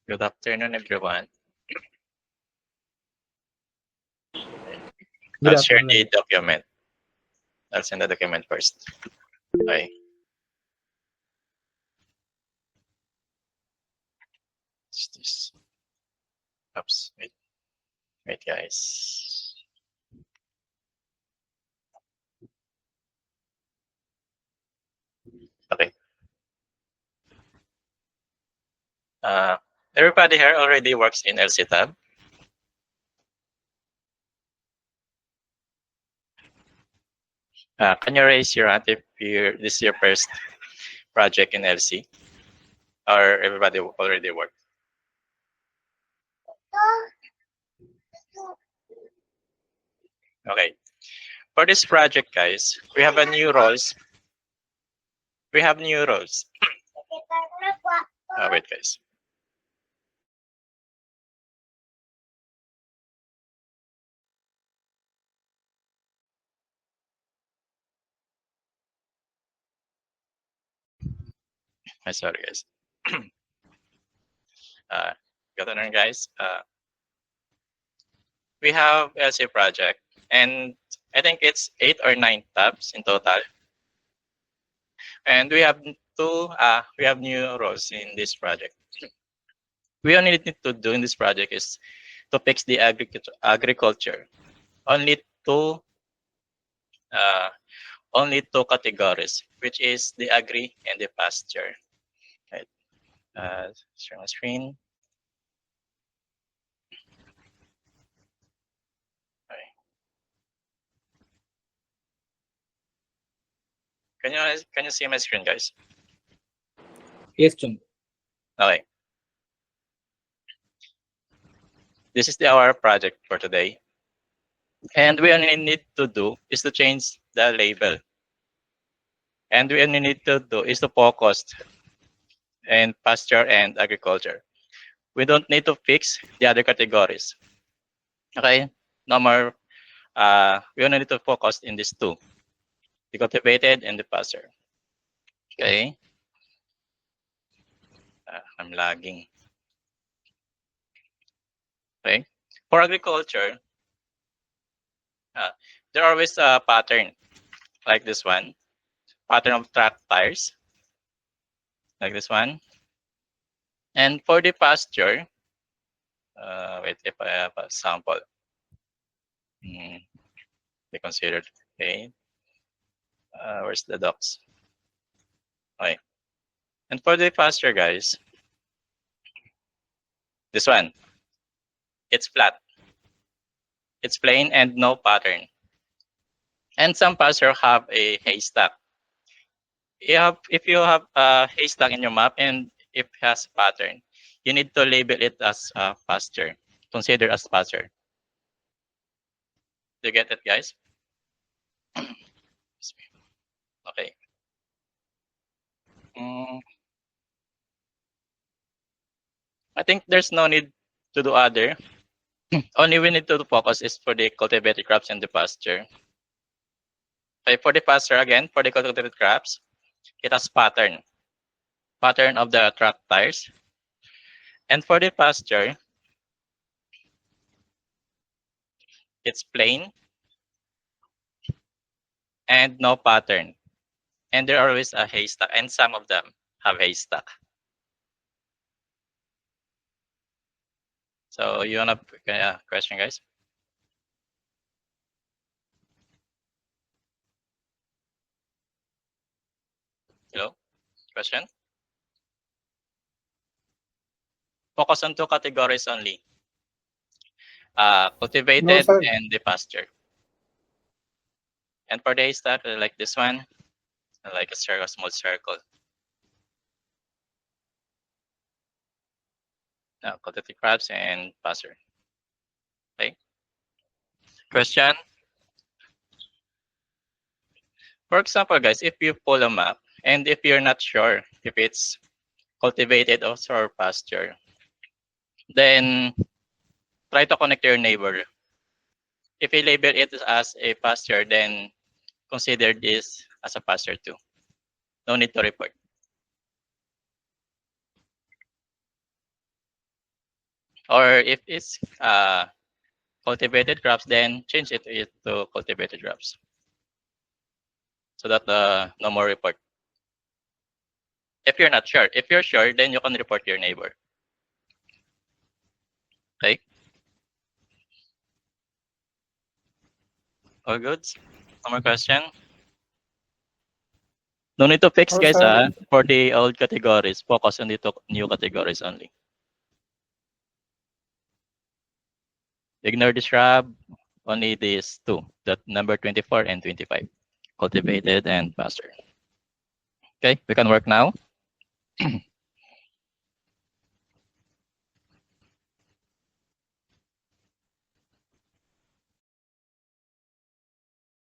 Good afternoon, everyone. Good I'll share the afternoon. document. I'll send the document first. Okay. What's this? Oops. Wait, guys. Okay. Uh, Everybody here already works in LC Tab. Can you raise your hand if this is your first project in LC? Or everybody already worked? Okay. For this project, guys, we have a new roles. We have new roles. Wait, guys. I'm sorry, guys. Good afternoon, guys. We have LC project, and I think it's 8 or 9 tabs in total. And we have new roles in this project. We only need to do in this project is to fix the agriculture. Only two uh, only two categories, which is the agri and the pasture. Right. Share my screen. Okay. Can you see my screen, guys? Yes, Chung. Okay. This is our project for today. And we only need to do is to change the label. And we only need to do is to focus in pasture and agriculture. We don't need to fix the other categories. Okay? No more. We only need to focus in these two, the cultivated and the pasture. Okay? I'm lagging. Okay? For agriculture, there always a pattern like this one. Pattern of track tires, like this one. And for the pasture, wait, if I have a sample, be considered. Okay, where's the docs? Okay, and for the pasture, guys, this one, it's flat, it's plain and no pattern. And some pasture have a haystack. If you have a haystack in your map and if it has pattern, you need to label it as pasture, consider as pasture. Do you get it, guys? Okay. I think there's no need to do other. Only we need to focus is for the cultivated crops and the pasture. Okay, for the pasture again, for the cultivated crops, it has pattern. Pattern of the track tires. And for the pasture, it's plain and no pattern. And there are always a haystack, and some of them have haystack. So you wanna question, guys? Hello? Question? Focus on two categories only. No, Cultivated sir. and the pasture. And for the haystack, like this one, like a circle, small circle. Cultivated crops and pasture. Okay. Question? For example, guys, if you pull a map and if you're not sure if it's cultivated or pasture, then try to connect your neighbor. If you label it as a pasture, then consider this as a pasture too. No need to report. Or if it's cultivated crops, then change it to cultivated crops. So that no more report. If you're not sure. If you're sure, then you can report to your neighbor. Okay? All good? No more question? No need to fix, guys, for the old categories. Focus on the new categories only. Ignore the shrub, only these two, that number 24 and 25, cultivated and pasture. Okay, we can work now.